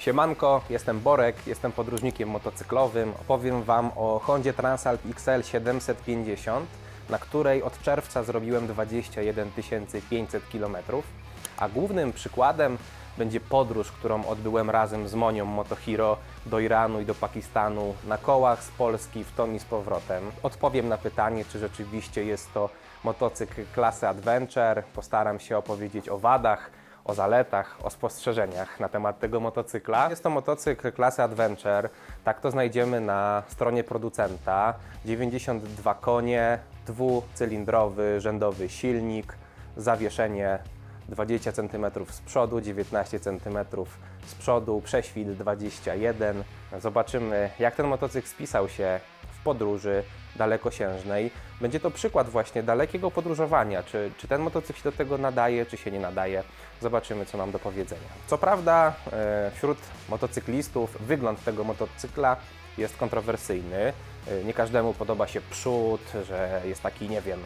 Siemanko, jestem Borek, jestem podróżnikiem motocyklowym. Opowiem Wam o Hondzie Transalp XL 750, na której od czerwca zrobiłem 21 500 km. A głównym przykładem będzie podróż, którą odbyłem razem z Monią Motohero do Iranu i do Pakistanu na kołach z Polski w tom i z powrotem. Odpowiem na pytanie, czy rzeczywiście jest to motocykl klasy Adventure. Postaram się opowiedzieć o wadach, o zaletach, o spostrzeżeniach na temat tego motocykla. Jest to motocykl klasy Adventure, tak to znajdziemy na stronie producenta. 92 konie, dwucylindrowy rzędowy silnik, zawieszenie 20 cm z przodu, 19 cm z przodu, prześwit 21. Zobaczymy, jak ten motocykl spisał się w podróży dalekosiężnej. Będzie to przykład właśnie dalekiego podróżowania, czy ten motocykl się do tego nadaje, czy się nie nadaje. Zobaczymy, co mam do powiedzenia. Co prawda, wśród motocyklistów wygląd tego motocykla jest kontrowersyjny. Nie każdemu podoba się przód, że jest taki, nie wiem,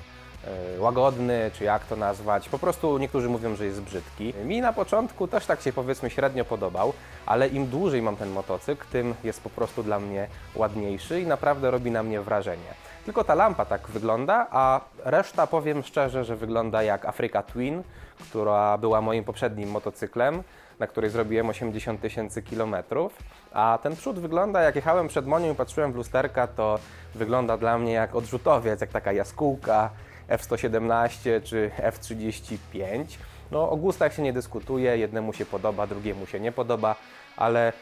łagodny, czy jak to nazwać. Po prostu niektórzy mówią, że jest brzydki. Mi na początku też tak się, powiedzmy, średnio podobał, ale im dłużej mam ten motocykl, tym jest po prostu dla mnie ładniejszy i naprawdę robi na mnie wrażenie. Tylko ta lampa tak wygląda, a reszta, powiem szczerze, że wygląda jak Africa Twin, która była moim poprzednim motocyklem, na której zrobiłem 80 000 kilometrów. A ten przód wygląda, jak jechałem przed Monią i patrzyłem w lusterka, to wygląda dla mnie jak odrzutowiec, jak taka jaskółka F117 czy F35. No, o gustach się nie dyskutuje, jednemu się podoba, drugiemu się nie podoba, ale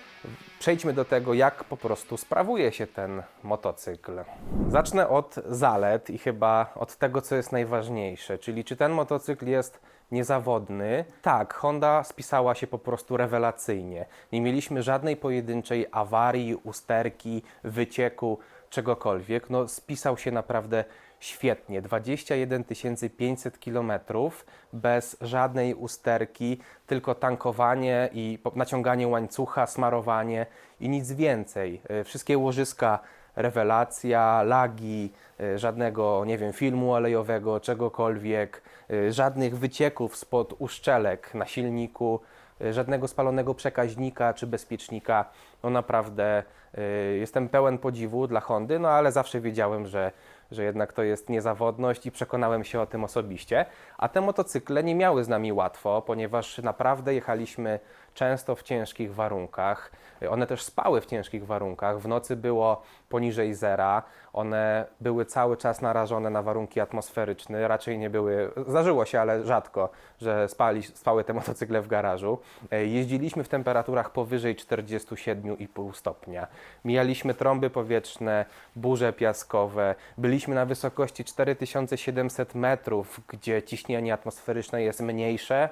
przejdźmy do tego, jak po prostu sprawuje się ten motocykl. Zacznę od zalet i chyba od tego, co jest najważniejsze, czyli czy ten motocykl jest niezawodny. Tak, Honda spisała się po prostu rewelacyjnie. Nie mieliśmy żadnej pojedynczej awarii, usterki, wycieku, czegokolwiek. No, spisał się naprawdę świetnie. 21 500 km bez żadnej usterki, tylko tankowanie i naciąganie łańcucha, smarowanie i nic więcej. Wszystkie łożyska rewelacja, lagi, żadnego, nie wiem, filmu olejowego, czegokolwiek, żadnych wycieków spod uszczelek na silniku, żadnego spalonego przekaźnika czy bezpiecznika. No naprawdę jestem pełen podziwu dla Hondy, no ale zawsze wiedziałem, że jednak to jest niezawodność i przekonałem się o tym osobiście. A te motocykle nie miały z nami łatwo, ponieważ naprawdę jechaliśmy często w ciężkich warunkach. One też spały w ciężkich warunkach. W nocy było poniżej zera. One były cały czas narażone na warunki atmosferyczne. Raczej nie były, zdarzyło się, ale rzadko, że spały te motocykle w garażu. Jeździliśmy w temperaturach powyżej 47,5 stopnia. Mijaliśmy trąby powietrzne, burze piaskowe. Byliśmy na wysokości 4700 metrów, gdzie ciśnienie atmosferyczne jest mniejsze.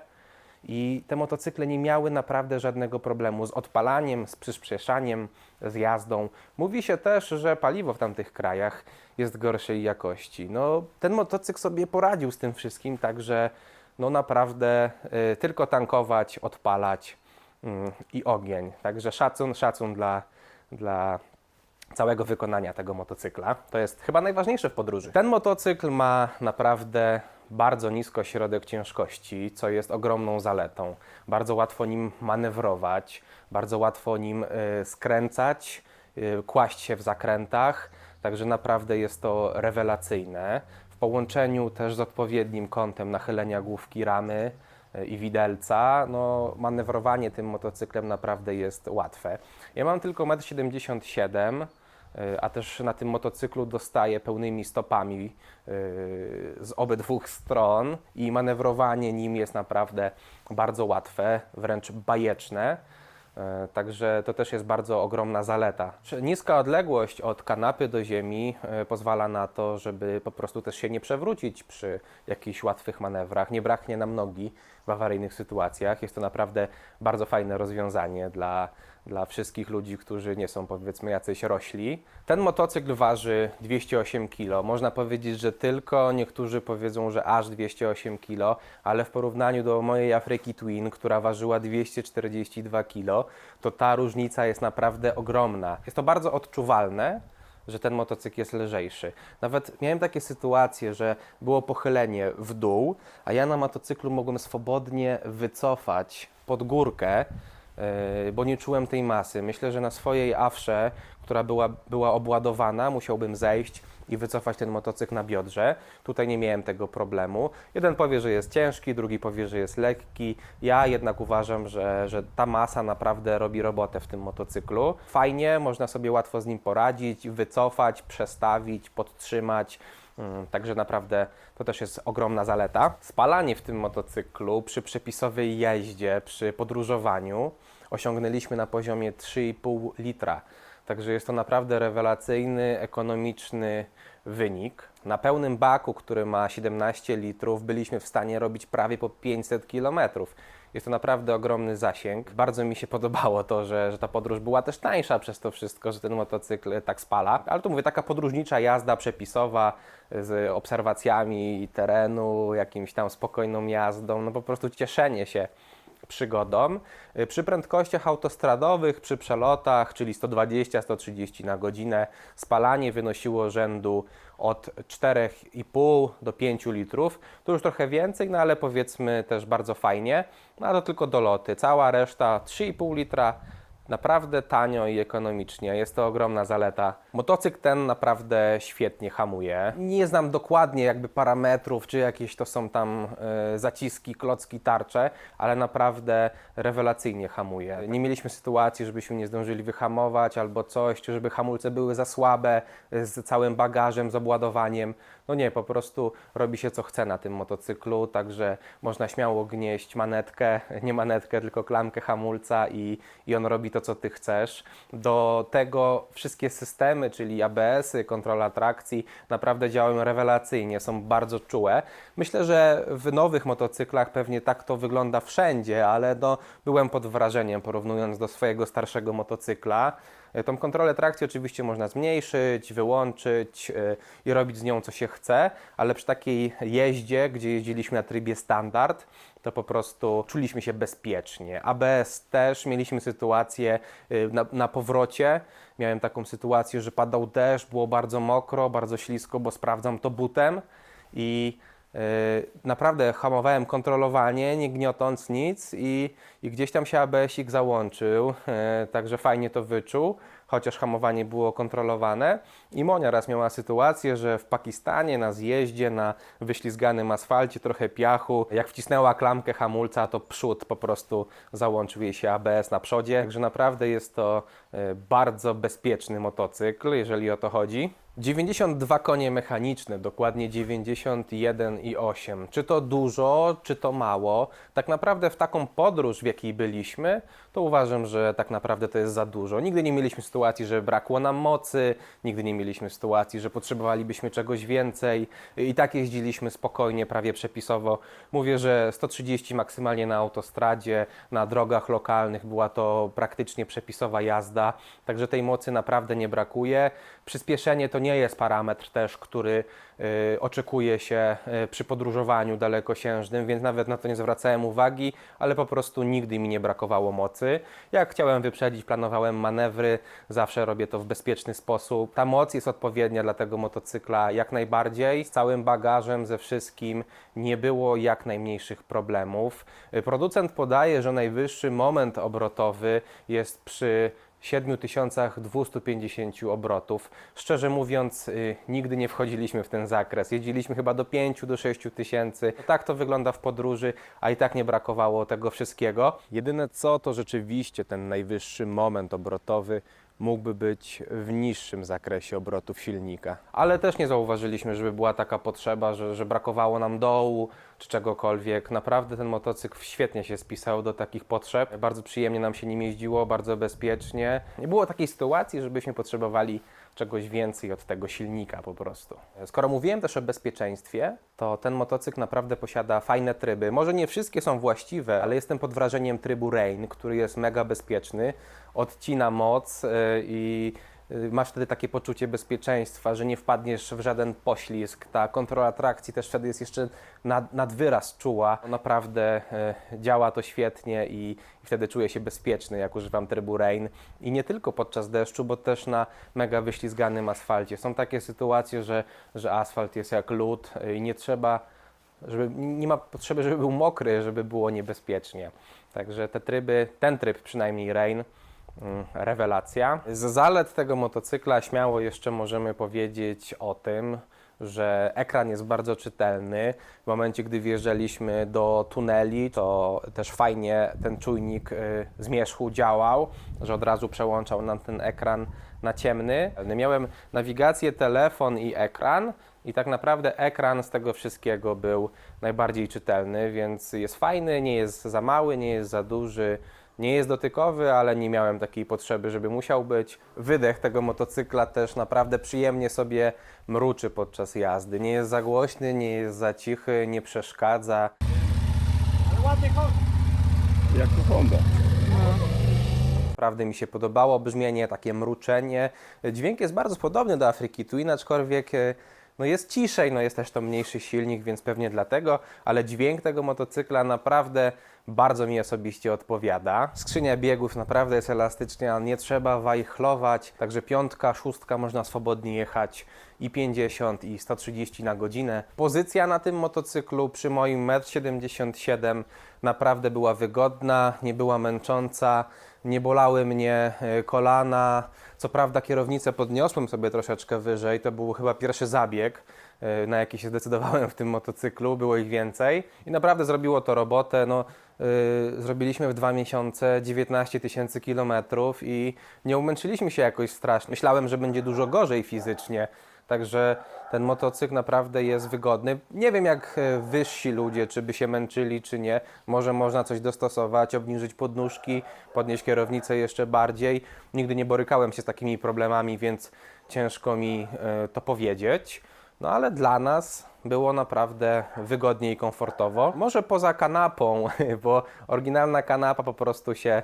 I te motocykle nie miały naprawdę żadnego problemu z odpalaniem, z przyspieszaniem, z jazdą. Mówi się też, że paliwo w tamtych krajach jest gorszej jakości. No, ten motocykl sobie poradził z tym wszystkim, także no naprawdę tylko tankować, odpalać i ogień. Także szacun dla całego wykonania tego motocykla. To jest chyba najważniejsze w podróży. Ten motocykl ma naprawdę bardzo nisko środek ciężkości, co jest ogromną zaletą. Bardzo łatwo nim manewrować, bardzo łatwo nim skręcać, kłaść się w zakrętach, także naprawdę jest to rewelacyjne. W połączeniu też z odpowiednim kątem nachylenia główki ramy i widelca, no manewrowanie tym motocyklem naprawdę jest łatwe. Ja mam tylko 1,77 m, a też na tym motocyklu dostaję pełnymi stopami z obydwu stron i manewrowanie nim jest naprawdę bardzo łatwe, wręcz bajeczne. Także to też jest bardzo ogromna zaleta. Niska odległość od kanapy do ziemi pozwala na to, żeby po prostu też się nie przewrócić przy jakichś łatwych manewrach. Nie braknie nam nogi w awaryjnych sytuacjach. Jest to naprawdę bardzo fajne rozwiązanie dla wszystkich ludzi, którzy nie są, powiedzmy, jacyś rośli. Ten motocykl waży 208 kg. Można powiedzieć, że tylko, niektórzy powiedzą, że aż 208 kg, ale w porównaniu do mojej Afriki Twin, która ważyła 242 kg, to ta różnica jest naprawdę ogromna. Jest to bardzo odczuwalne, że ten motocykl jest lżejszy. Nawet miałem takie sytuacje, że było pochylenie w dół, a ja na motocyklu mogłem swobodnie wycofać pod górkę bo nie czułem tej masy. Myślę, że na swojej Afrze, która była obładowana, musiałbym zejść i wycofać ten motocykl na biodrze. Tutaj nie miałem tego problemu. Jeden powie, że jest ciężki, drugi powie, że jest lekki. Ja jednak uważam, że ta masa naprawdę robi robotę w tym motocyklu. Fajnie, można sobie łatwo z nim poradzić, wycofać, przestawić, podtrzymać. Także naprawdę to też jest ogromna zaleta. Spalanie w tym motocyklu przy przepisowej jeździe, przy podróżowaniu osiągnęliśmy na poziomie 3,5 litra. Także jest to naprawdę rewelacyjny, ekonomiczny wynik. Na pełnym baku, który ma 17 litrów, byliśmy w stanie robić prawie po 500 km. Jest to naprawdę ogromny zasięg. Bardzo mi się podobało to, że ta podróż była też tańsza przez to wszystko, że ten motocykl tak spala. Ale tu mówię, taka podróżnicza jazda przepisowa z obserwacjami terenu, jakimś tam spokojną jazdą, no po prostu cieszenie się przygodą. Przy prędkościach autostradowych, przy przelotach, czyli 120-130 na godzinę, spalanie wynosiło rzędu od 4,5 do 5 litrów. To już trochę więcej, no ale powiedzmy też bardzo fajnie. No a to tylko doloty. Cała reszta 3,5 litra. Naprawdę tanio i ekonomicznie. Jest to ogromna zaleta. Motocykl ten naprawdę świetnie hamuje. Nie znam dokładnie jakby parametrów, czy jakieś to są tam zaciski, klocki, tarcze, ale naprawdę rewelacyjnie hamuje. Nie mieliśmy sytuacji, żebyśmy nie zdążyli wyhamować albo coś, czy żeby hamulce były za słabe z całym bagażem, z obładowaniem. No nie, po prostu robi się co chce na tym motocyklu, także można śmiało gnieść manetkę, nie manetkę, tylko klamkę hamulca i on robi to, co Ty chcesz. Do tego wszystkie systemy, czyli ABS-y, kontrola trakcji, naprawdę działają rewelacyjnie, są bardzo czułe. Myślę, że w nowych motocyklach pewnie tak to wygląda wszędzie, ale no, byłem pod wrażeniem, porównując do swojego starszego motocykla. Tą kontrolę trakcji oczywiście można zmniejszyć, wyłączyć i robić z nią co się chce, ale przy takiej jeździe, gdzie jeździliśmy na trybie standard, to po prostu czuliśmy się bezpiecznie. ABS też, mieliśmy sytuację na powrocie, miałem taką sytuację, że padał deszcz, było bardzo mokro, bardzo ślisko, bo sprawdzam to butem i naprawdę hamowałem kontrolowanie, nie gniotąc nic i gdzieś tam się ABS-ik załączył, także fajnie to wyczuł, chociaż hamowanie było kontrolowane. I Monia raz miała sytuację, że w Pakistanie na zjeździe, na wyślizganym asfalcie, trochę piachu, jak wcisnęła klamkę hamulca, to przód po prostu załączył jej się ABS na przodzie. Także naprawdę jest to bardzo bezpieczny motocykl, jeżeli o to chodzi. 92 konie mechaniczne, dokładnie 91,8. Czy to dużo, czy to mało? Tak naprawdę w taką podróż, w jakiej byliśmy, to uważam, że tak naprawdę to jest za dużo. Nigdy nie mieliśmy sytuacji, że brakło nam mocy, nigdy nie mieliśmy sytuacji, że potrzebowalibyśmy czegoś więcej. I tak jeździliśmy spokojnie, prawie przepisowo. Mówię, że 130 maksymalnie na autostradzie, na drogach lokalnych była to praktycznie przepisowa jazda, także tej mocy naprawdę nie brakuje. Przyspieszenie to nie jest parametr też, który oczekuje się przy podróżowaniu dalekosiężnym, więc nawet na to nie zwracałem uwagi, ale po prostu nigdy mi nie brakowało mocy. Jak chciałem wyprzedzić, planowałem manewry, zawsze robię to w bezpieczny sposób. Ta moc jest odpowiednia dla tego motocykla jak najbardziej. Z całym bagażem, ze wszystkim nie było jak najmniejszych problemów. Producent podaje, że najwyższy moment obrotowy jest przy 7250 obrotów. Szczerze mówiąc, nigdy nie wchodziliśmy w ten zakres. Jeździliśmy chyba do 5 do 6 tysięcy. Tak to wygląda w podróży, a i tak nie brakowało tego wszystkiego. Jedyne co, to rzeczywiście ten najwyższy moment obrotowy mógłby być w niższym zakresie obrotów silnika. Ale też nie zauważyliśmy, żeby była taka potrzeba, że brakowało nam dołu czy czegokolwiek. Naprawdę ten motocykl świetnie się spisał do takich potrzeb. Bardzo przyjemnie nam się nim jeździło, bardzo bezpiecznie. Nie było takiej sytuacji, żebyśmy potrzebowali czegoś więcej od tego silnika po prostu. Skoro mówiłem też o bezpieczeństwie, to ten motocykl naprawdę posiada fajne tryby. Może nie wszystkie są właściwe, ale jestem pod wrażeniem trybu Rain, który jest mega bezpieczny, odcina moc i masz wtedy takie poczucie bezpieczeństwa, że nie wpadniesz w żaden poślizg. Ta kontrola trakcji też wtedy jest jeszcze nad wyraz czuła. Naprawdę działa to świetnie i wtedy czuję się bezpieczny, jak używam trybu Rain. I nie tylko podczas deszczu, bo też na mega wyślizganym asfalcie. Są takie sytuacje, że asfalt jest jak lód i nie ma potrzeby, żeby był mokry, żeby było niebezpiecznie. Także te tryby, ten tryb przynajmniej Rain, rewelacja. Z zalet tego motocykla śmiało jeszcze możemy powiedzieć o tym, że ekran jest bardzo czytelny. W momencie, gdy wjeżdżaliśmy do tuneli, to też fajnie ten czujnik zmierzchu działał, że od razu przełączał nam ten ekran na ciemny. Miałem nawigację, telefon i ekran i tak naprawdę ekran z tego wszystkiego był najbardziej czytelny, więc jest fajny, nie jest za mały, nie jest za duży. Nie jest dotykowy, ale nie miałem takiej potrzeby, żeby musiał być. Wydech tego motocykla też naprawdę przyjemnie sobie mruczy podczas jazdy. Nie jest za głośny, nie jest za cichy, nie przeszkadza. Jak to Honda. Naprawdę mi się podobało brzmienie, takie mruczenie. Dźwięk jest bardzo podobny do Afriki Twin, aczkolwiek no jest ciszej, no jest też to mniejszy silnik, więc pewnie dlatego, ale dźwięk tego motocykla naprawdę bardzo mi osobiście odpowiada. Skrzynia biegów naprawdę jest elastyczna, nie trzeba wajchlować, także 5, 6 można swobodnie jechać i 50 i 130 na godzinę. Pozycja na tym motocyklu przy moim 1,77 m naprawdę była wygodna, nie była męcząca, nie bolały mnie kolana. Co prawda kierownicę podniosłem sobie troszeczkę wyżej, to był chyba pierwszy zabieg, na jaki się zdecydowałem w tym motocyklu, było ich więcej i naprawdę zrobiło to robotę. No, zrobiliśmy w 2 miesiące 19 000 kilometrów i nie umęczyliśmy się jakoś strasznie. Myślałem, że będzie dużo gorzej fizycznie, także ten motocykl naprawdę jest wygodny. Nie wiem jak wyżsi ludzie, czy by się męczyli, czy nie. Może można coś dostosować, obniżyć podnóżki, podnieść kierownicę jeszcze bardziej. Nigdy nie borykałem się z takimi problemami, więc ciężko mi to powiedzieć. No ale dla nas było naprawdę wygodnie i komfortowo. Może poza kanapą, bo oryginalna kanapa po prostu się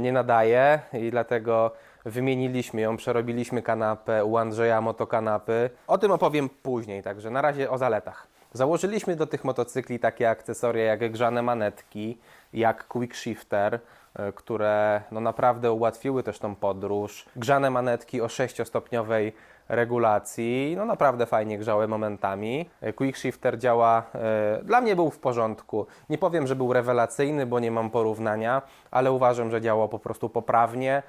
nie nadaje i dlatego wymieniliśmy ją, przerobiliśmy kanapę u Andrzeja Motokanapy. O tym opowiem później, także na razie o zaletach. Założyliśmy do tych motocykli takie akcesoria jak grzane manetki, jak quick shifter, które no naprawdę ułatwiły też tą podróż. Grzane manetki o 6-stopniowej regulacji, no naprawdę fajnie grzały momentami. Quick shifter działa, dla mnie był w porządku. Nie powiem, że był rewelacyjny, bo nie mam porównania, ale uważam, że działał po prostu poprawnie.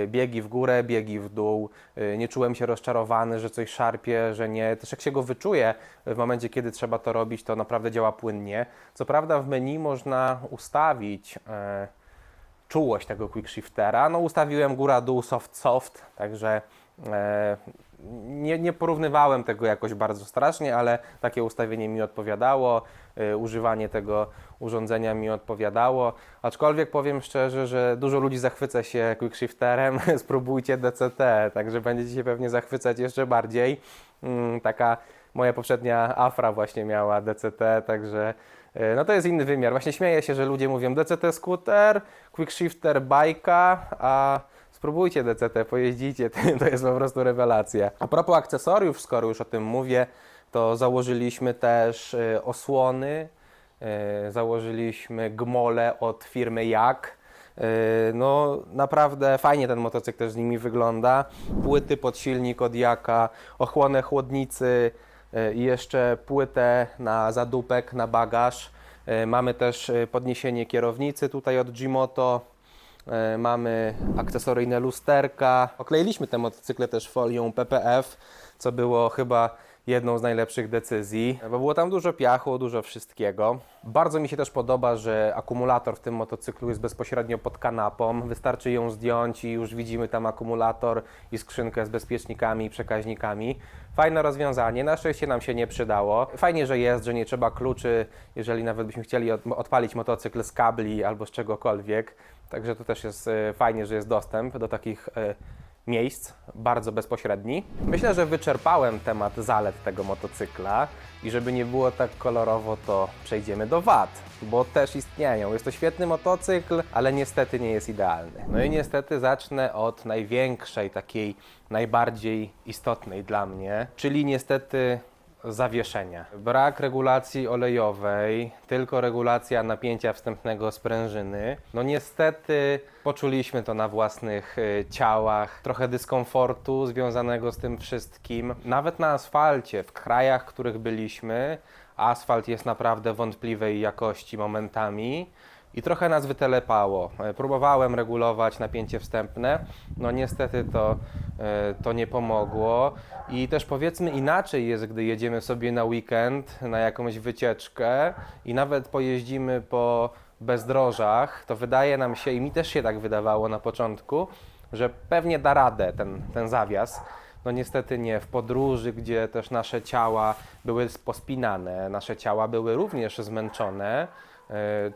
Biegi w górę, biegi w dół. Nie czułem się rozczarowany, że coś szarpie, że nie. Też jak się go wyczuje w momencie, kiedy trzeba to robić, to naprawdę działa płynnie. Co prawda w menu można ustawić czułość tego quick shiftera. No ustawiłem góra-dół, soft-soft, także nie porównywałem tego jakoś bardzo strasznie, ale takie ustawienie mi odpowiadało, używanie tego urządzenia mi odpowiadało, aczkolwiek powiem szczerze, że dużo ludzi zachwyca się quickshifterem, spróbujcie DCT, także będziecie się pewnie zachwycać jeszcze bardziej. Taka moja poprzednia Afra właśnie miała DCT, także no to jest inny wymiar. Właśnie śmieję się, że ludzie mówią DCT skuter, quickshifter bajka, a spróbujcie DCT, pojeździcie, to jest po prostu rewelacja. A propos akcesoriów, skoro już o tym mówię, to założyliśmy też osłony, założyliśmy gmole od firmy Jak. No naprawdę fajnie ten motocykl też z nimi wygląda. Płyty pod silnik od Jaka, ochłonę chłodnicy i jeszcze płytę na zadupek, na bagaż. Mamy też podniesienie kierownicy tutaj od Gimoto. Mamy akcesoryjne lusterka. Okleiliśmy te motocykle też folią PPF, co było chyba jedną z najlepszych decyzji, bo było tam dużo piachu, dużo wszystkiego. Bardzo mi się też podoba, że akumulator w tym motocyklu jest bezpośrednio pod kanapą. Wystarczy ją zdjąć i już widzimy tam akumulator i skrzynkę z bezpiecznikami i przekaźnikami. Fajne rozwiązanie, na szczęście nam się nie przydało. Fajnie, że jest, że nie trzeba kluczy, jeżeli nawet byśmy chcieli odpalić motocykl z kabli albo z czegokolwiek. Także to też jest fajnie, że jest dostęp do takich miejsc, bardzo bezpośredni. Myślę, że wyczerpałem temat zalet tego motocykla i żeby nie było tak kolorowo, to przejdziemy do wad, bo też istnieją. Jest to świetny motocykl, ale niestety nie jest idealny. No i niestety zacznę od największej, takiej najbardziej istotnej dla mnie, czyli niestety zawieszenia. Brak regulacji olejowej, tylko regulacja napięcia wstępnego sprężyny. No niestety poczuliśmy to na własnych ciałach. Trochę dyskomfortu związanego z tym wszystkim. Nawet na asfalcie, w krajach, w których byliśmy, asfalt jest naprawdę wątpliwej jakości momentami. i trochę nas wytelepało. Próbowałem regulować napięcie wstępne, no niestety to nie pomogło. I też powiedzmy inaczej jest, gdy jedziemy sobie na weekend, na jakąś wycieczkę i nawet pojeździmy po bezdrożach, to wydaje nam się, i mi też się tak wydawało na początku, że pewnie da radę ten zawias. No niestety nie. W podróży, gdzie też nasze ciała były pospinane, nasze ciała były również zmęczone,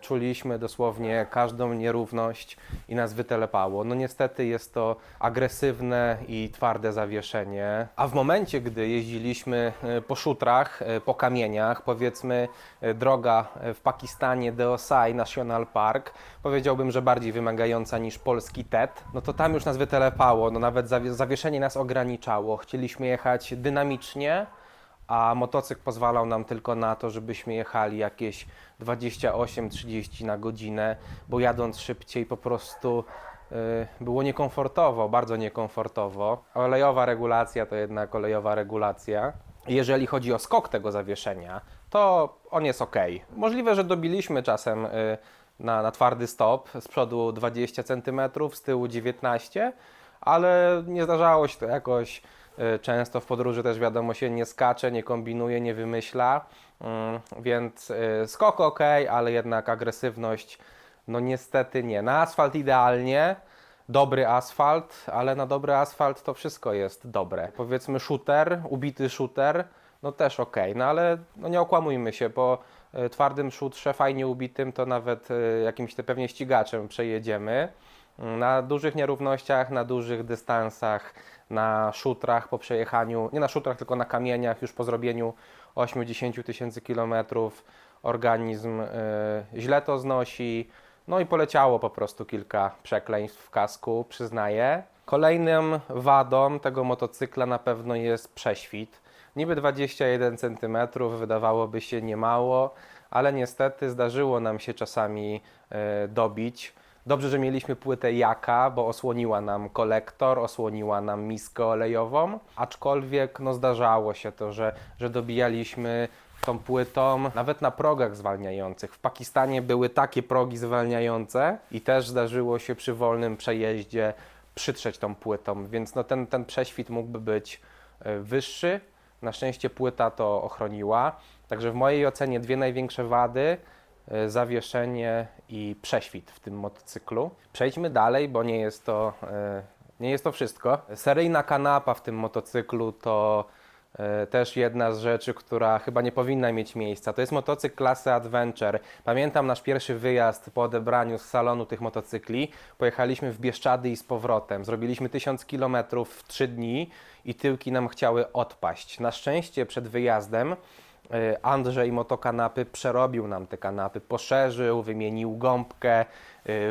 czuliśmy dosłownie każdą nierówność i nas wytelepało. No niestety jest to agresywne i twarde zawieszenie. A w momencie, gdy jeździliśmy po szutrach, po kamieniach, powiedzmy droga w Pakistanie Deosai National Park, powiedziałbym, że bardziej wymagająca niż polski TED, no to tam już nas wytelepało, no nawet zawieszenie nas ograniczało. Chcieliśmy jechać dynamicznie, a motocykl pozwalał nam tylko na to, żebyśmy jechali jakieś 28-30 na godzinę, bo jadąc szybciej po prostu było niekomfortowo, bardzo niekomfortowo. A olejowa regulacja to jednak olejowa regulacja. Jeżeli chodzi o skok tego zawieszenia, to on jest ok. Możliwe, że dobiliśmy czasem na twardy stop, z przodu 20 cm, z tyłu 19, ale nie zdarzało się to jakoś często. W podróży też wiadomo się nie skacze, nie kombinuje, nie wymyśla, więc skok ok, ale jednak agresywność no niestety nie. Na asfalt idealnie, dobry asfalt, ale na dobry asfalt to wszystko jest dobre. Powiedzmy shooter, ubity shooter, no też ok, no ale no nie okłamujmy się, po twardym shootrze, fajnie ubitym, to nawet jakimś pewnie ścigaczem przejedziemy. Na dużych nierównościach, na dużych dystansach, na szutrach po przejechaniu, nie na szutrach, tylko na kamieniach, już po zrobieniu 8-10 tysięcy kilometrów, organizm źle to znosi. No i poleciało po prostu kilka przekleństw w kasku, przyznaję. Kolejnym wadą tego motocykla na pewno jest prześwit. Niby 21 cm, wydawałoby się niemało, ale niestety zdarzyło nam się czasami dobić. Dobrze, że mieliśmy płytę Jaka, bo osłoniła nam kolektor, osłoniła nam miskę olejową, aczkolwiek no zdarzało się to, że dobijaliśmy tą płytą nawet na progach zwalniających. W Pakistanie były takie progi zwalniające i też zdarzyło się przy wolnym przejeździe przytrzeć tą płytą, więc no ten prześwit mógłby być wyższy. Na szczęście płyta to ochroniła, także w mojej ocenie dwie największe wady: zawieszenie i prześwit w tym motocyklu. Przejdźmy dalej, bo nie jest to wszystko. Seryjna kanapa w tym motocyklu to też jedna z rzeczy, która chyba nie powinna mieć miejsca. To jest motocykl klasy Adventure. Pamiętam nasz pierwszy wyjazd po odebraniu z salonu tych motocykli. Pojechaliśmy w Bieszczady i z powrotem. Zrobiliśmy 1000 km w 3 dni i tyłki nam chciały odpaść. Na szczęście przed wyjazdem Andrzej Motokanapy przerobił nam te kanapy, poszerzył, wymienił gąbkę,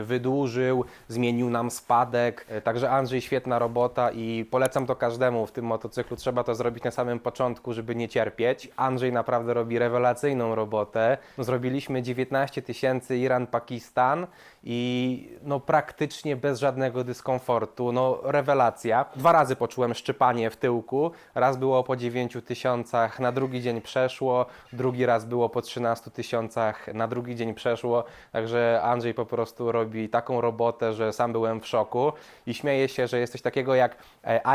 wydłużył, zmienił nam spadek. Także Andrzej, świetna robota i polecam to każdemu w tym motocyklu. Trzeba to zrobić na samym początku, żeby nie cierpieć. Andrzej naprawdę robi rewelacyjną robotę. No, zrobiliśmy 19 000 Iran-Pakistan i no praktycznie bez żadnego dyskomfortu. No rewelacja. 2 razy poczułem szczypanie w tyłku. Raz było po 9000, na drugi dzień przeszło. Drugi raz było po 13 000, na drugi dzień przeszło. Także Andrzej po prostu robi taką robotę, że sam byłem w szoku i śmieję się, że jest coś takiego jak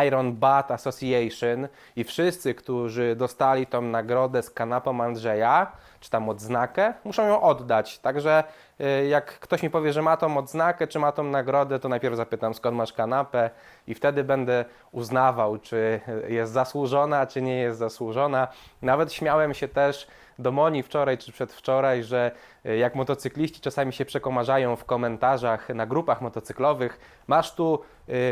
Iron Butt Association i wszyscy, którzy dostali tą nagrodę z kanapą Andrzeja, czy tam odznakę, muszą ją oddać. Także jak ktoś mi powie, że ma tą odznakę, czy ma tą nagrodę, to najpierw zapytam, skąd masz kanapę i wtedy będę uznawał, czy jest zasłużona, czy nie jest zasłużona. Nawet śmiałem się też do Moni wczoraj czy przedwczoraj, że jak motocykliści czasami się przekomarzają w komentarzach na grupach motocyklowych: masz tu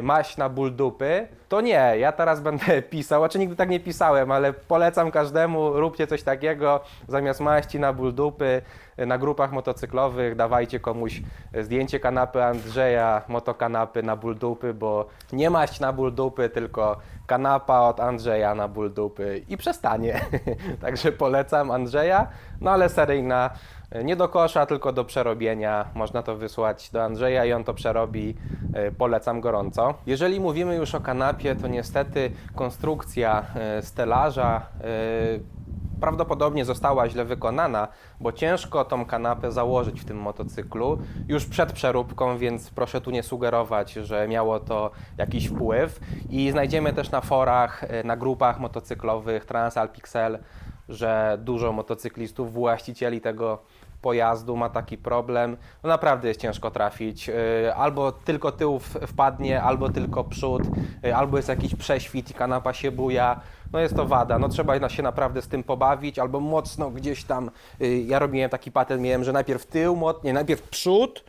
maść na ból dupy, to nie, ja teraz będę pisał, znaczy nigdy tak nie pisałem, ale polecam każdemu, róbcie coś takiego, zamiast maści na ból dupy na grupach motocyklowych dawajcie komuś zdjęcie kanapy Andrzeja, motokanapy na ból dupy, bo nie maść na ból dupy, tylko kanapa od Andrzeja na ból dupy i przestanie. Także polecam Andrzeja, no ale seryjna nie do kosza, tylko do przerobienia. Można to wysłać do Andrzeja i on to przerobi. Polecam gorąco. Jeżeli mówimy już o kanapie, to niestety konstrukcja stelaża prawdopodobnie została źle wykonana, bo ciężko tą kanapę założyć w tym motocyklu już przed przeróbką, więc proszę tu nie sugerować, że miało to jakiś wpływ. I znajdziemy też na forach, na grupach motocyklowych Transalp XL, że dużo motocyklistów, właścicieli tego pojazdu ma taki problem. No naprawdę jest ciężko trafić. Albo tylko tył wpadnie, albo tylko przód, albo jest jakiś prześwit i kanapa się buja. No jest to wada. No trzeba się naprawdę z tym pobawić, albo mocno gdzieś tam. Ja robiłem taki patent, miałem, że najpierw tył, najpierw przód,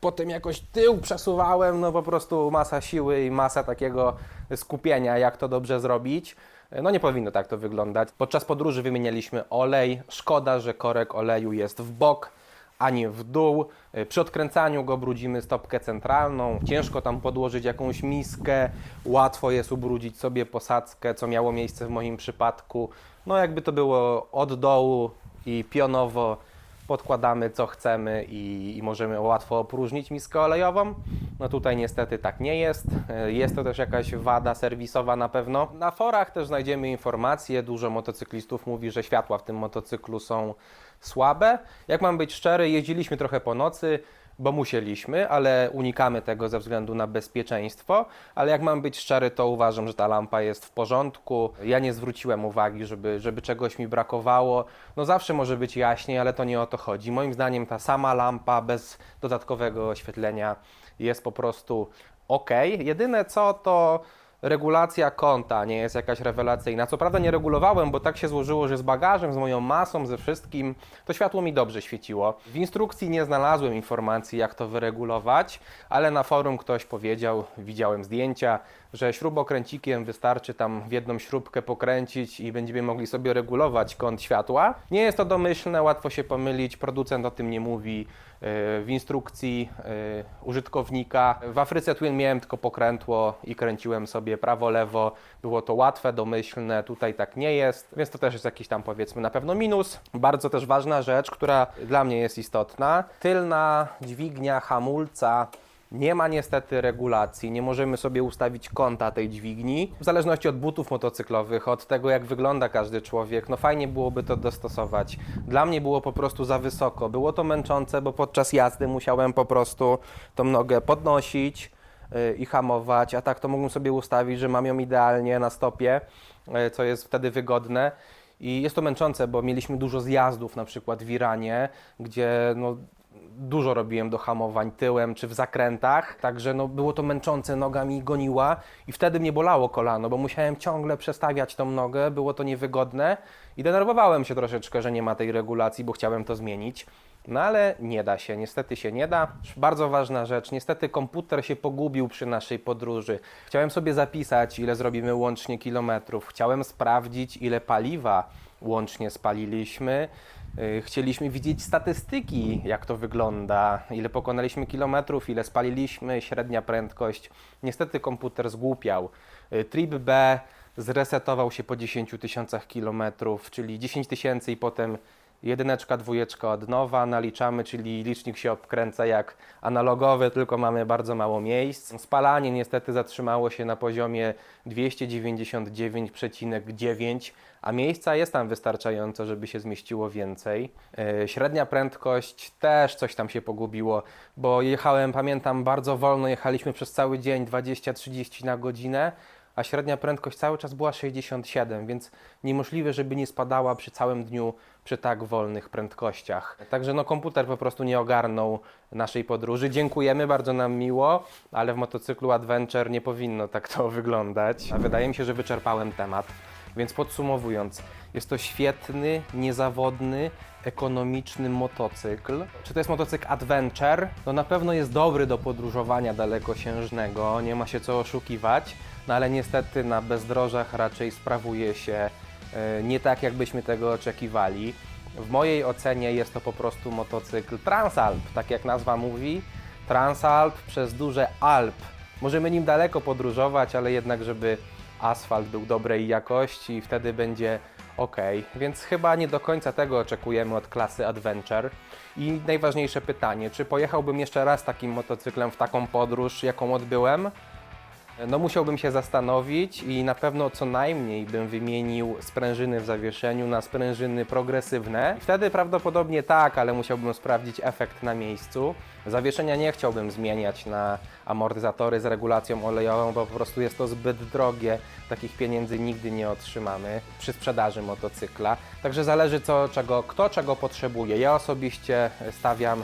potem jakoś tył przesuwałem, no po prostu masa siły i masa takiego skupienia, jak to dobrze zrobić. No nie powinno tak to wyglądać. Podczas podróży wymienialiśmy olej. Szkoda, że korek oleju jest w bok, a nie w dół. Przy odkręcaniu go brudzimy stopkę centralną. Ciężko tam podłożyć jakąś miskę. Łatwo jest ubrudzić sobie posadzkę, co miało miejsce w moim przypadku. No jakby to było od dołu i pionowo podkładamy co chcemy i możemy łatwo opróżnić miskę olejową. No tutaj niestety tak nie jest. Jest to też jakaś wada serwisowa na pewno. Na forach też znajdziemy informacje. Dużo motocyklistów mówi, że światła w tym motocyklu są słabe. Jak mam być szczery, jeździliśmy trochę po nocy, bo musieliśmy, ale unikamy tego ze względu na bezpieczeństwo. Ale jak mam być szczery, to uważam, że ta lampa jest w porządku. Ja nie zwróciłem uwagi, żeby czegoś mi brakowało. No zawsze może być jaśniej, ale to nie o to chodzi. Moim zdaniem ta sama lampa bez dodatkowego oświetlenia jest po prostu ok. Jedyne co to regulacja kąta nie jest jakaś rewelacyjna. Co prawda nie regulowałem, bo tak się złożyło, że z bagażem, z moją masą, ze wszystkim, to światło mi dobrze świeciło. W instrukcji nie znalazłem informacji, jak to wyregulować, ale na forum ktoś powiedział, widziałem zdjęcia, że śrubokręcikiem wystarczy tam w jedną śrubkę pokręcić i będziemy mogli sobie regulować kąt światła. Nie jest to domyślne, łatwo się pomylić, producent o tym nie mówi w instrukcji użytkownika. W Afryce Twin miałem tylko pokrętło i kręciłem sobie prawo, lewo. Było to łatwe, domyślne, tutaj tak nie jest, więc to też jest jakiś tam powiedzmy na pewno minus. Bardzo też ważna rzecz, która dla mnie jest istotna. Tylna dźwignia hamulca nie ma niestety regulacji, nie możemy sobie ustawić kąta tej dźwigni. W zależności od butów motocyklowych, od tego jak wygląda każdy człowiek, no fajnie byłoby to dostosować. Dla mnie było po prostu za wysoko, było to męczące, bo podczas jazdy musiałem po prostu tą nogę podnosić i hamować, a tak to mógłbym sobie ustawić, że mam ją idealnie na stopie, co jest wtedy wygodne. I jest to męczące, bo mieliśmy dużo zjazdów, na przykład w Iranie, gdzie no, dużo robiłem do hamowań tyłem czy w zakrętach, także no, było to męczące, noga mi goniła i wtedy mnie bolało kolano, bo musiałem ciągle przestawiać tą nogę, było to niewygodne i denerwowałem się troszeczkę, że nie ma tej regulacji, bo chciałem to zmienić. No ale nie da się, niestety się nie da. Bardzo ważna rzecz, niestety komputer się pogubił przy naszej podróży. Chciałem sobie zapisać, ile zrobimy łącznie kilometrów, chciałem sprawdzić, ile paliwa łącznie spaliliśmy. Chcieliśmy widzieć statystyki, jak to wygląda, ile pokonaliśmy kilometrów, ile spaliliśmy, średnia prędkość. Niestety komputer zgłupiał. Trip B zresetował się po 10 tysiącach kilometrów, czyli 10 tysięcy i potem jedyneczka, dwójeczka od nowa naliczamy, czyli licznik się obkręca jak analogowy, tylko mamy bardzo mało miejsc. Spalanie niestety zatrzymało się na poziomie 299,9, a miejsca jest tam wystarczająco, żeby się zmieściło więcej. Średnia prędkość też coś tam się pogubiło, bo jechałem, pamiętam, bardzo wolno, jechaliśmy przez cały dzień 20-30 na godzinę, a średnia prędkość cały czas była 67, więc niemożliwe, żeby nie spadała przy całym dniu przy tak wolnych prędkościach. Także no, komputer po prostu nie ogarnął naszej podróży. Dziękujemy, bardzo nam miło, ale w motocyklu Adventure nie powinno tak to wyglądać. A wydaje mi się, że wyczerpałem temat. Więc podsumowując, jest to świetny, niezawodny, ekonomiczny motocykl. Czy to jest motocykl Adventure? No na pewno jest dobry do podróżowania dalekosiężnego, nie ma się co oszukiwać, no ale niestety na bezdrożach raczej sprawuje się nie tak, jakbyśmy tego oczekiwali. W mojej ocenie jest to po prostu motocykl Transalp, tak jak nazwa mówi. Transalp przez duże Alp. Możemy nim daleko podróżować, ale jednak, żeby asfalt był dobrej jakości i wtedy będzie ok. Więc chyba nie do końca tego oczekujemy od klasy Adventure. I najważniejsze pytanie, czy pojechałbym jeszcze raz takim motocyklem w taką podróż, jaką odbyłem? No musiałbym się zastanowić i na pewno co najmniej bym wymienił sprężyny w zawieszeniu na sprężyny progresywne. Wtedy prawdopodobnie tak, ale musiałbym sprawdzić efekt na miejscu. Zawieszenia nie chciałbym zmieniać na amortyzatory z regulacją olejową, bo po prostu jest to zbyt drogie. Takich pieniędzy nigdy nie otrzymamy przy sprzedaży motocykla. Także zależy kto czego potrzebuje. Ja osobiście stawiam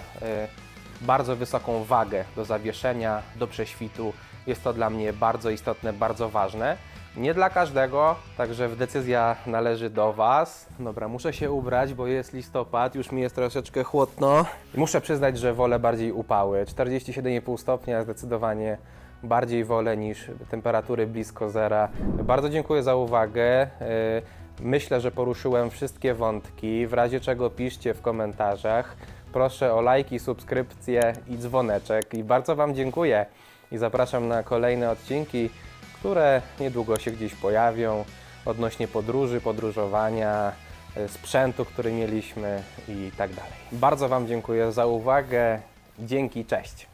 bardzo wysoką wagę do zawieszenia, do prześwitu. Jest to dla mnie bardzo istotne, bardzo ważne. Nie dla każdego, także decyzja należy do Was. Dobra, muszę się ubrać, bo jest listopad, już mi jest troszeczkę chłodno. Muszę przyznać, że wolę bardziej upały. 47,5 stopnia zdecydowanie bardziej wolę niż temperatury blisko zera. Bardzo dziękuję za uwagę. Myślę, że poruszyłem wszystkie wątki. W razie czego piszcie w komentarzach. Proszę o lajki, subskrypcje i dzwoneczek. I bardzo Wam dziękuję. I zapraszam na kolejne odcinki, które niedługo się gdzieś pojawią odnośnie podróży, podróżowania, sprzętu, który mieliśmy i tak dalej. Bardzo Wam dziękuję za uwagę. Dzięki, cześć.